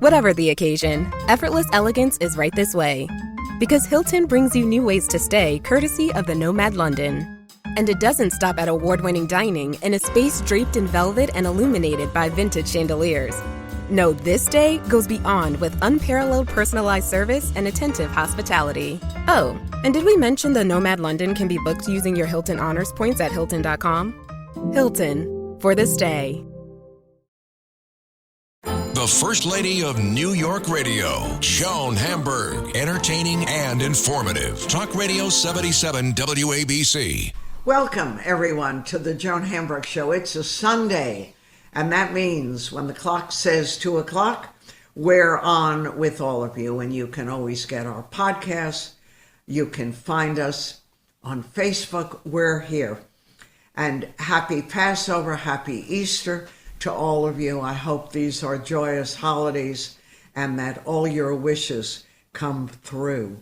Whatever the occasion, effortless elegance is right this way. Because Hilton brings you new ways to stay courtesy of the Nomad London. And it doesn't stop at award-winning dining in a space draped in velvet and illuminated by vintage chandeliers. No, this day goes beyond with unparalleled personalized service and attentive hospitality. Oh, and did we mention the Nomad London can be booked using your Hilton Honors points at Hilton.com? Hilton, for the stay. The First Lady of New York Radio, Joan Hamburg, entertaining and informative. Talk Radio 77 WABC. Welcome, everyone, to the Joan Hamburg Show. It's a Sunday, and that means when the clock says 2 o'clock, we're on with all of you, and you can always get our podcasts. You can find us on Facebook. We're here. And happy Passover, happy Easter to all of you. I hope these are joyous holidays and that all your wishes come through.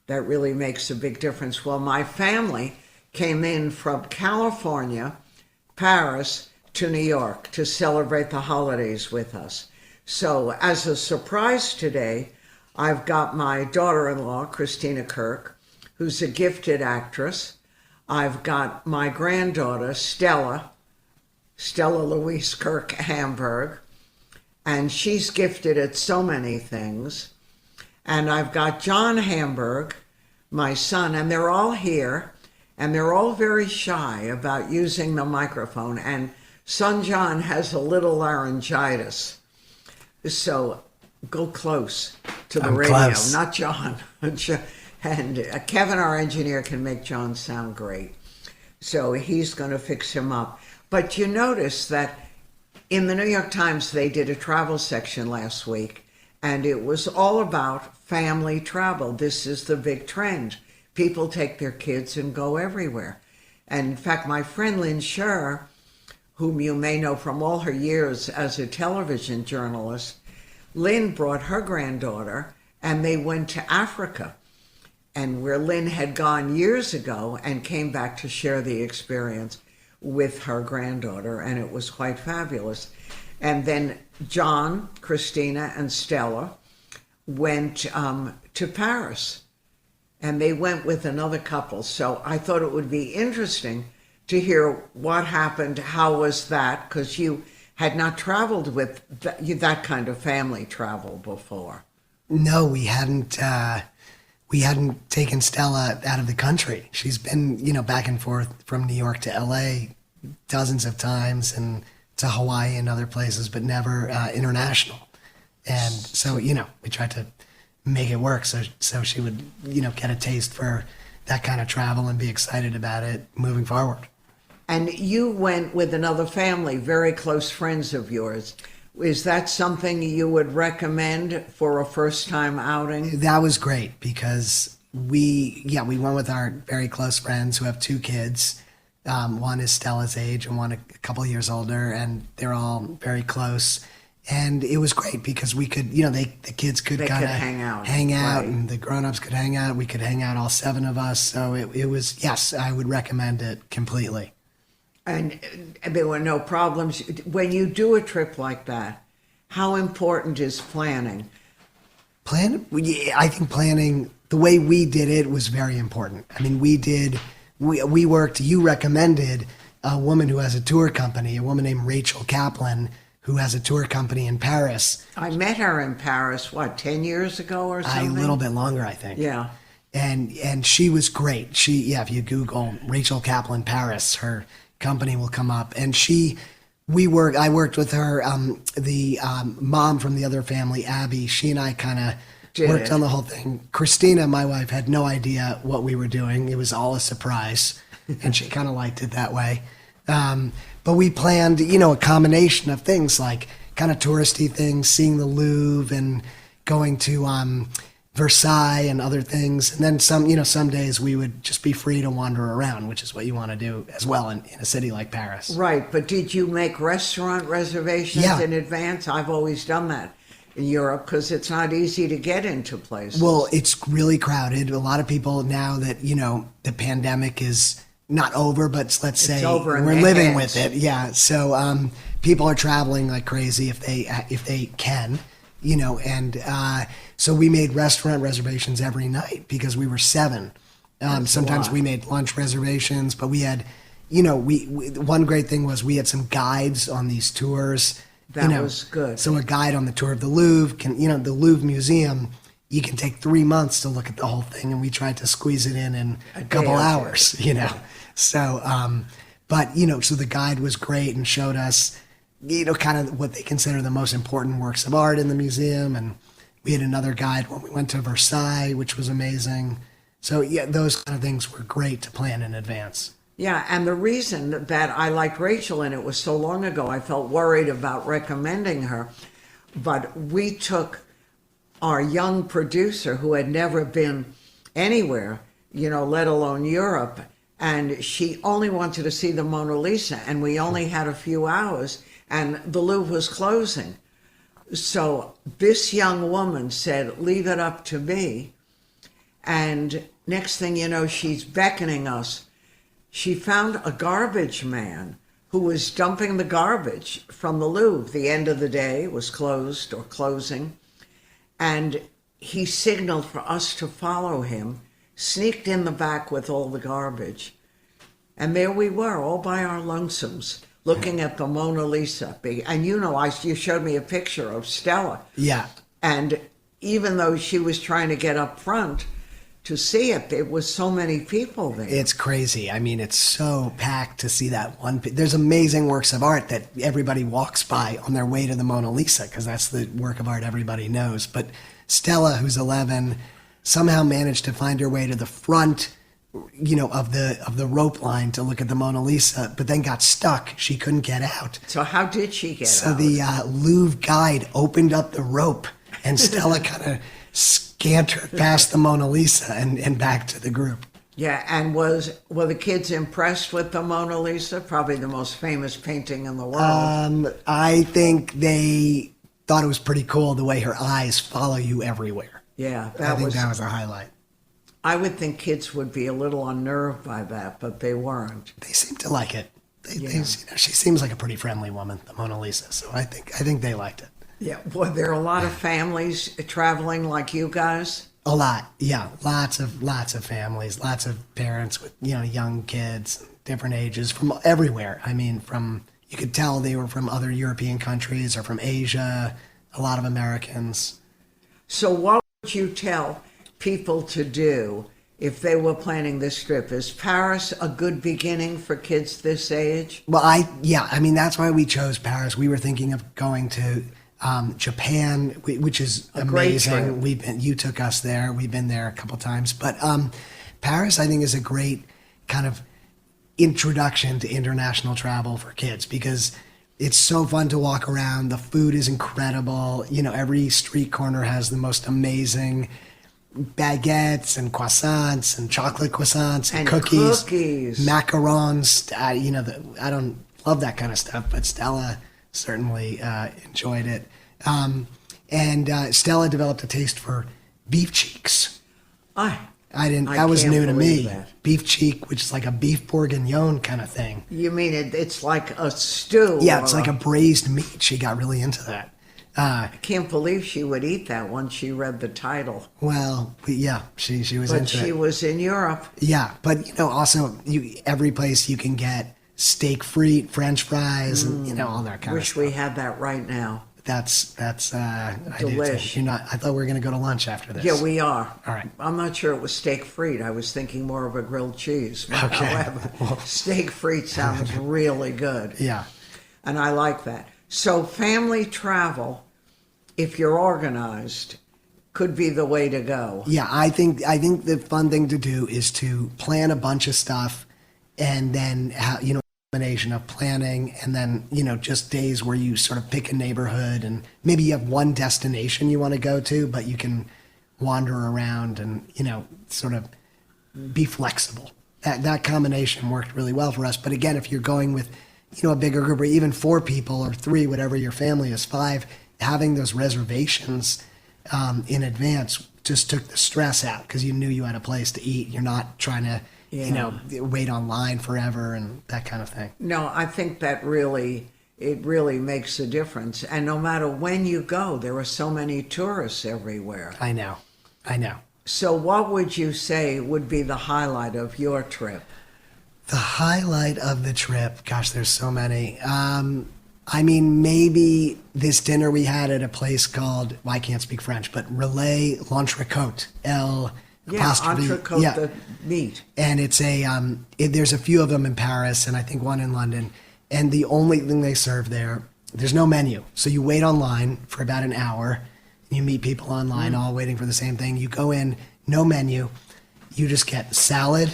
That really makes a big difference. Well, my family came in from California, Paris, to New York to celebrate the holidays with us. So as a surprise today, I've got my daughter-in-law, Christina Kirk, who's a gifted actress. I've got my granddaughter, Stella Louise Kirk Hamburg, and she's gifted at so many things. And I've got John Hamburg, my son, and they're all here, and they're all very shy about using the microphone. And son John has a little laryngitis, so go close to the radio, close. Not John. And Kevin, our engineer, can make John sound great, so he's going to fix him up. But you notice that in the New York Times, they did a travel section last week, and it was all about family travel. This is the big trend. People take their kids and go everywhere. And in fact, my friend Lynn Scher, whom you may know from all her years as a television journalist, Lynn brought her granddaughter, and they went to Africa, and where Lynn had gone years ago and came back to share the experience with her granddaughter, and it was quite fabulous. And then John, Christina, and Stella went to Paris, and they went with another couple. So I thought it would be interesting to hear what happened. How was that? Because you had not traveled with that kind of family travel before. No, we hadn't. We hadn't taken Stella out of the country. She's been, back and forth from New York to LA dozens of times, and to Hawaii and other places, but never international. And so, we tried to make it work so she would, get a taste for that kind of travel and be excited about it moving forward. And you went with another family, very close friends of yours. Is that something you would recommend for a first-time outing? That was great because we went with our very close friends who have 2 kids. One is Stella's age and one a couple of years older, and they're all very close. And it was great because we could, the kids could kind of hang out, right. And the grown-ups could hang out. We could hang out, all 7 of us. So it was, yes, I would recommend it completely. And there were no problems. When you do a trip like that, how important is planning? I think planning, the way we did it was very important. I mean, we worked, you recommended a woman who has a tour company, a woman named Rachel Kaplan, who has a tour company in Paris. I met her in Paris, 10 years ago or something? A little bit longer, I think. Yeah. And she was great. If you Google Rachel Kaplan Paris, her company will come up. And I worked with her, the mom from the other family, Abby. She and I kind of worked on the whole thing. Christina, my wife, had no idea what we were doing. It was all a surprise, and she kind of liked it that way. But we planned, a combination of things like kind of touristy things, seeing the Louvre and going to Versailles and other things. And then some days we would just be free to wander around, which is what you want to do as well in a city like Paris. Right. But did you make restaurant reservations in advance? I've always done that in Europe because it's not easy to get into places. Well, it's really crowded. A lot of people now that, the pandemic is not over, but let's say we're living with it. Yeah. So people are traveling like crazy if they can. and so we made restaurant reservations every night because we were 7. Sometimes we made lunch reservations, but we had, we one great thing was we had some guides on these tours. That was good. So a guide on the tour of the Louvre the Louvre Museum, you can take 3 months to look at the whole thing, and we tried to squeeze it in a couple hours, So, so the guide was great and showed us, kind of what they consider the most important works of art in the museum. And we had another guide when we went to Versailles, which was amazing. So, those kind of things were great to plan in advance. Yeah, and the reason that I liked Rachel, and it was so long ago, I felt worried about recommending her, but we took our young producer who had never been anywhere, let alone Europe, and she only wanted to see the Mona Lisa, and we only had a few hours, and the Louvre was closing. So this young woman said, leave it up to me, and next thing you know, she's beckoning us. She found a garbage man who was dumping the garbage from the Louvre. The end of the day was closed or closing. And he signaled for us to follow him, sneaked in the back with all the garbage. And there we were, all by our lonesomes, looking at the Mona Lisa. And you showed me a picture of Stella. Yeah. And even though she was trying to get up front to see it, there was so many people there. It's crazy. I mean, it's so packed to see that one. There's amazing works of art that everybody walks by on their way to the Mona Lisa, because that's the work of art everybody knows. But Stella, who's 11, somehow managed to find her way to the front, of the rope line to look at the Mona Lisa, but then got stuck. She couldn't get out. So how did she get out? So the Louvre guide opened up the rope, and Stella kind of scantered past the Mona Lisa and back to the group. Yeah, and were the kids impressed with the Mona Lisa? Probably the most famous painting in the world. I think they thought it was pretty cool the way her eyes follow you everywhere. Yeah, I think that was a highlight. I would think kids would be a little unnerved by that, but they weren't. They seem to like it. She seems like a pretty friendly woman, the Mona Lisa. So I think they liked it. Yeah, were there a lot of families traveling like you guys? A lot, yeah. Lots of families, lots of parents with young kids, different ages from everywhere. I mean, you could tell they were from other European countries or from Asia. A lot of Americans. So, what would you tell people to do if they were planning this trip? Is Paris a good beginning for kids this age? Well, I mean, that's why we chose Paris. We were thinking of going to Japan, which is amazing. You took us there. We've been there a couple times, but Paris, I think, is a great kind of introduction to international travel for kids because it's so fun to walk around. The food is incredible. Every street corner has the most amazing baguettes and croissants and chocolate croissants and cookies, macarons. I don't love that kind of stuff, but Stella certainly enjoyed it. And Stella developed a taste for beef cheeks. I didn't. That was new to me. That. Beef cheek, which is like a beef bourguignon kind of thing. You mean it's like a stew? Yeah, it's like a braised meat. She got really into that. I can't believe she would eat that once she read the title. Well, yeah, she was into it. But she was in Europe. Yeah, but also every place you can get steak frite, French fries, and all that kind of stuff. Wish we had that right now. That's delish. I thought we were going to go to lunch after this. Yeah, we are. All right. I'm not sure it was steak frite. I was thinking more of a grilled cheese. But okay. However, steak frite sounds really good. Yeah. And I like that. So family travel, if you're organized, could be the way to go. Yeah, I think the fun thing to do is to plan a bunch of stuff and then combination of planning and then just days where you sort of pick a neighborhood and maybe you have one destination you want to go to, but you can wander around and sort of be flexible. That combination worked really well for us. But again, if you're going with a bigger group or even 4 people or 3, whatever your family is, 5, having those reservations in advance just took the stress out because you knew you had a place to eat. You're not trying to wait online forever and that kind of thing. No, I think that really it really makes a difference. And no matter when you go, there are so many tourists everywhere. I know. So what would you say would be the highlight of your trip? The highlight of the trip, gosh, there's so many. I mean, maybe this dinner we had at a place called, well, I can't speak French, but Relais l'Entrecôte, Entrecôte, the meat. And it's there's a few of them in Paris and I think one in London. And the only thing they serve there's no menu. So you wait online for about an hour. You meet people online all waiting for the same thing. You go in, no menu. You just get salad.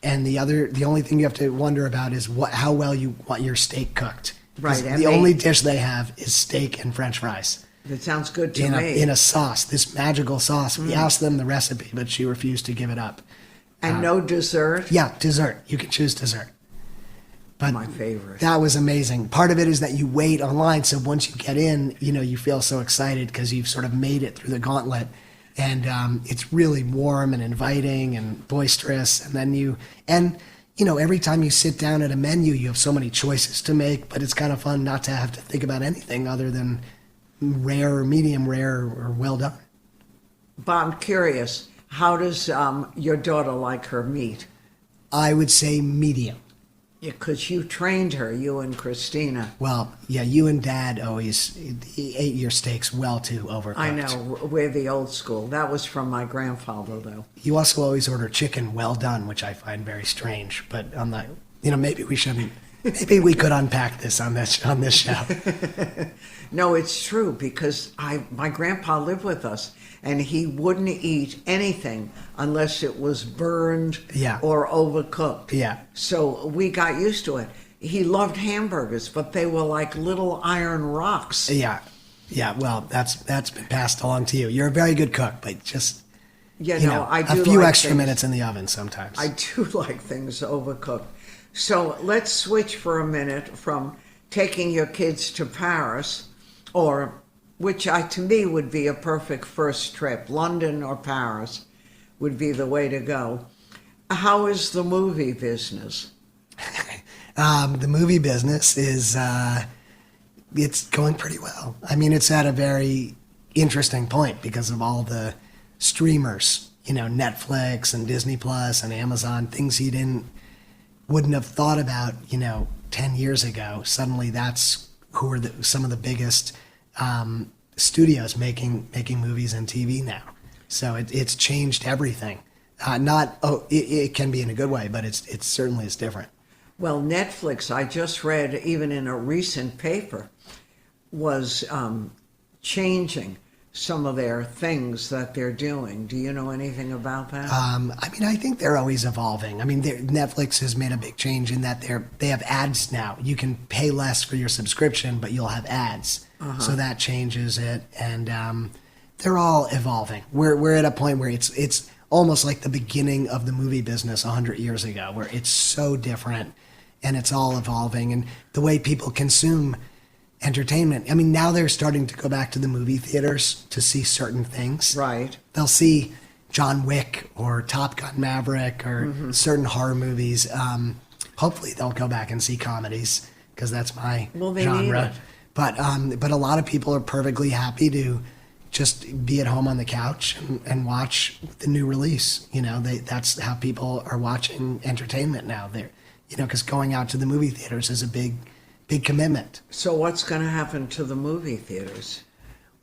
And the only thing you have to wonder about is how well you want your steak cooked. Right. The only dish they have is steak and French fries. That sounds good to me. In a sauce, this magical sauce. We asked them the recipe, but she refused to give it up. And no dessert? Yeah, dessert. You can choose dessert. But my favorite. That was amazing. Part of it is that you wait online, so once you get in, you feel so excited because you've sort of made it through the gauntlet. And it's really warm and inviting and boisterous. And then every time you sit down at a menu, you have so many choices to make, but it's kind of fun not to have to think about anything other than rare or medium rare or well done. But I'm curious, how does your daughter like her meat? I would say medium. Because you trained her, you and Christina. Well, yeah, you and Dad always ate your steaks well too overcooked. I know, we're the old school. That was from my grandfather, though. You also always order chicken well done, which I find very strange. But I'm not, maybe we shouldn't. Maybe we could unpack this on this show. No, it's true because my grandpa lived with us, and he wouldn't eat anything unless it was burned or overcooked. Yeah. So we got used to it. He loved hamburgers, but they were like little iron rocks. Yeah. Well, that's been passed along to you. You're a very good cook, but just I do a few like extra things, minutes in the oven sometimes. I do like things overcooked. So let's switch for a minute from taking your kids to Paris, which to me would be a perfect first trip. London or Paris would be the way to go. How is the movie business? The movie business is it's going pretty well. I mean, it's at a very interesting point because of all the streamers, Netflix and Disney Plus and Amazon, things you wouldn't have thought about, 10 years ago. Suddenly that's who are some of the biggest studios making movies and TV now. So it's changed everything. It can be in a good way, but it certainly is different. Well, Netflix, I just read, even in a recent paper, was changing some of their things that they're doing. Do you know anything about that? I think they're always evolving. Netflix has made a big change in that they have ads now. You can pay less for your subscription, but you'll have ads. So that changes it, and they're all evolving. We're at a point where it's almost like the beginning of the movie business 100 years ago, where it's so different, and it's all evolving, and the way people consume entertainment. Now they're starting to go back to the movie theaters to see certain things. Right. They'll see John Wick or Top Gun Maverick or certain horror movies. Hopefully they'll go back and see comedies because that's my genre. But a lot of people are perfectly happy to just be at home on the couch and watch the new release. That's how people are watching entertainment now. Because going out to the movie theaters is a big commitment. So what's going to happen to the movie theaters?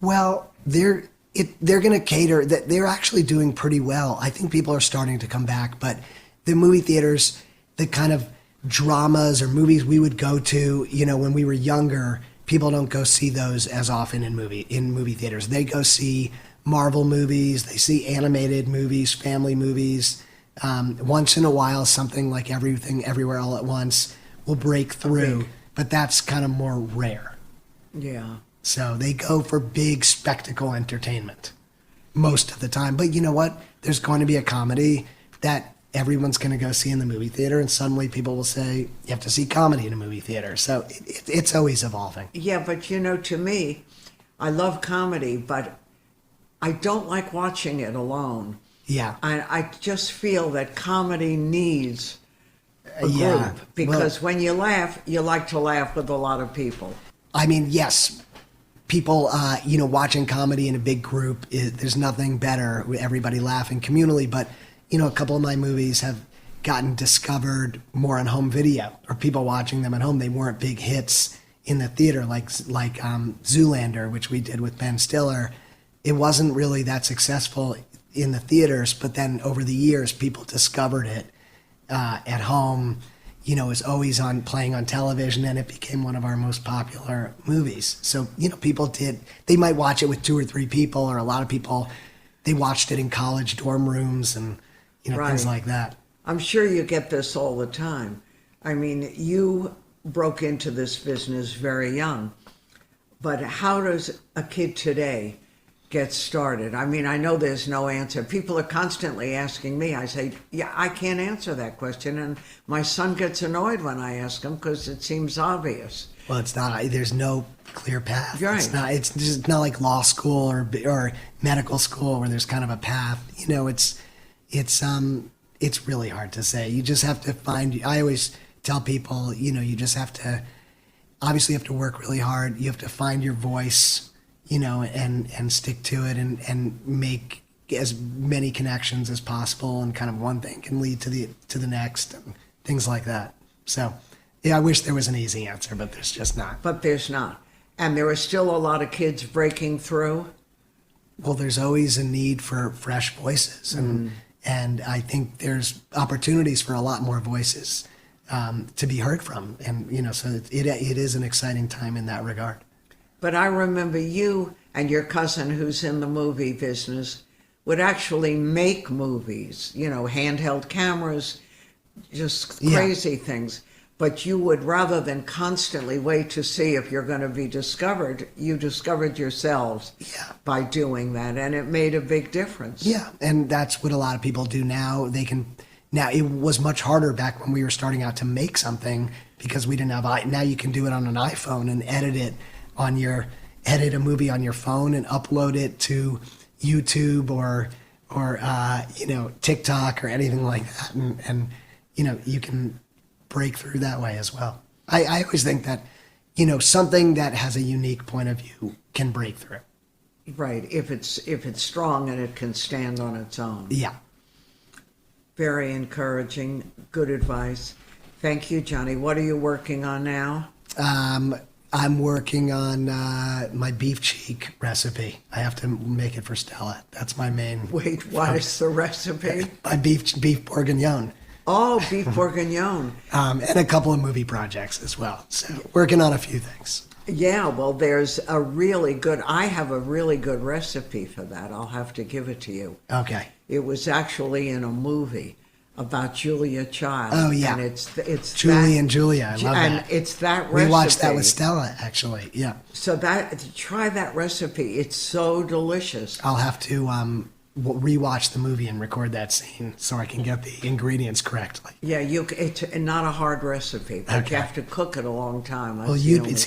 Well, they're going to cater. They're actually doing pretty well. I think people are starting to come back, but the movie theaters, the kind of dramas or movies we would go to, when we were younger, people don't go see those as often in movie theaters. They go see Marvel movies, they see animated movies, family movies. Once in a while, something like Everything Everywhere All at Once will break through. But that's kind of more rare. Yeah. So they go for big spectacle entertainment most of the time. But you know what? There's going to be a comedy that everyone's going to go see in the movie theater, and suddenly people will say, you have to see comedy in a movie theater. So it's always evolving. Yeah, but to me, I love comedy, but I don't like watching it alone. Yeah. I just feel that comedy needs a Yeah. group, because when you laugh, you like to laugh with a lot of people. I mean, yes, people, watching comedy in a big group, there's nothing better with everybody laughing communally. But, a couple of my movies have gotten discovered more on home video, or people watching them at home. They weren't big hits in the theater, like Zoolander, which we did with Ben Stiller. It wasn't really that successful in the theaters, but then over the years, people discovered it at home. Is always playing on television, and it became one of our most popular movies. So, people they might watch it with 2 or 3 people, or a lot of people, they watched it in college dorm rooms and, Right. things like that. I'm sure you get this all the time. I mean, you broke into this business very young, but how does a kid today get started? I mean, I know there's no answer. People are constantly asking me. I say, yeah, I can't answer that question. And my son gets annoyed when I ask him because it seems obvious. Well, it's not. There's no clear path. Right. It's not. It's just not like law school or medical school where there's kind of a path. It's really hard to say. You just have to find. I always tell people, you just have to. Obviously, you have to work really hard. You have to find your voice, and stick to it, and make as many connections as possible. And kind of one thing can lead to the next, and things like that. So. Yeah, I wish there was an easy answer, but there's just not. But there's not. And there are still a lot of kids breaking through. Well, there's always a need for fresh voices. And I think there's opportunities for a lot more voices to be heard from. And, so it is an exciting time in that regard. But I remember you and your cousin who's in the movie business would actually make movies, handheld cameras, just crazy things. But you would, rather than constantly wait to see if you're going to be discovered, you discovered yourselves by doing that, and it made a big difference. Yeah, and that's what a lot of people do now. Now, it was much harder back when we were starting out to make something because we didn't have. Now you can do it on an iPhone and edit a movie on your phone and upload it to YouTube or TikTok or anything like that, and you can break through that way as well. I always think that, something that has a unique point of view can break through. Right, if it's strong and it can stand on its own. Yeah. Very encouraging, good advice. Thank you, Johnny. What are you working on now? I'm working on my beef cheek recipe. I have to make it for Stella. That's my main. Wait, what is the recipe? My beef bourguignon. Oh, beef bourguignon. And a couple of movie projects as well. So working on a few things. Yeah, well, I have a really good recipe for that. I'll have to give it to you. Okay. It was actually in a movie about Julia Child. Oh, yeah. And it's Julie and Julia. I love and that. it's that recipe. We watched that with Stella, actually. Yeah. So try that recipe. It's so delicious. I'll have to rewatch the movie and record that scene so I can get the ingredients correctly. Yeah, it's not a hard recipe, but Okay. you have to cook it a long time. Well,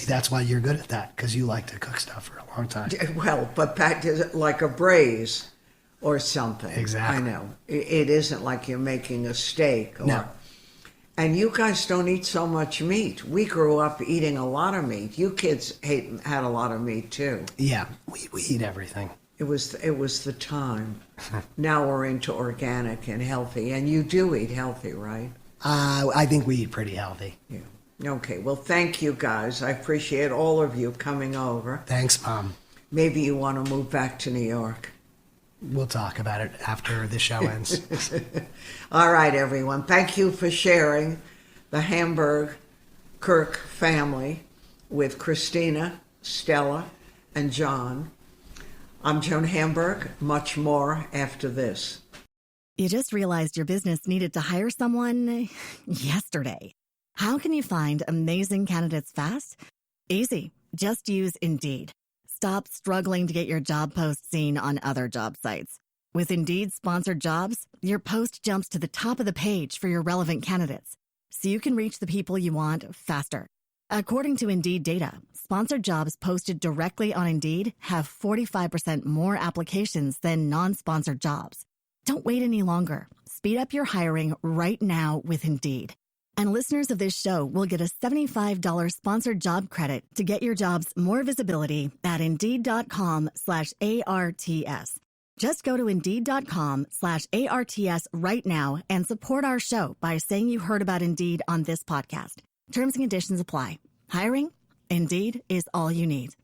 that's why you're good at that, because you like to cook stuff for a long time. Well, but that is like a braise or something. Exactly. I know. It isn't like you're making a steak. No. And you guys don't eat so much meat. We grew up eating a lot of meat. You kids had a lot of meat too. Yeah, we eat everything. It was the time. Now we're into organic and healthy, and you do eat healthy, right? I think we eat pretty healthy. Yeah. Okay. Well, thank you guys. I appreciate all of you coming over. Thanks, Mom. Maybe you want to move back to New York. We'll talk about it after the show ends. All right, everyone. Thank you for sharing the Hamburg Kirk family with Christina, Stella, and John. I'm Joan Hamburg. Much more after this. You just realized your business needed to hire someone yesterday. How can you find amazing candidates fast? Easy. Just use Indeed. Stop struggling to get your job post seen on other job sites. With Indeed sponsored jobs, your post jumps to the top of the page for your relevant candidates, so you can reach the people you want faster. According to Indeed data, sponsored jobs posted directly on Indeed have 45% more applications than non-sponsored jobs. Don't wait any longer. Speed up your hiring right now with Indeed. And listeners of this show will get a $75 sponsored job credit to get your jobs more visibility at Indeed.com/ARTS. Just go to Indeed.com/ARTS right now and support our show by saying you heard about Indeed on this podcast. Terms and conditions apply. Hiring? Indeed is all you need.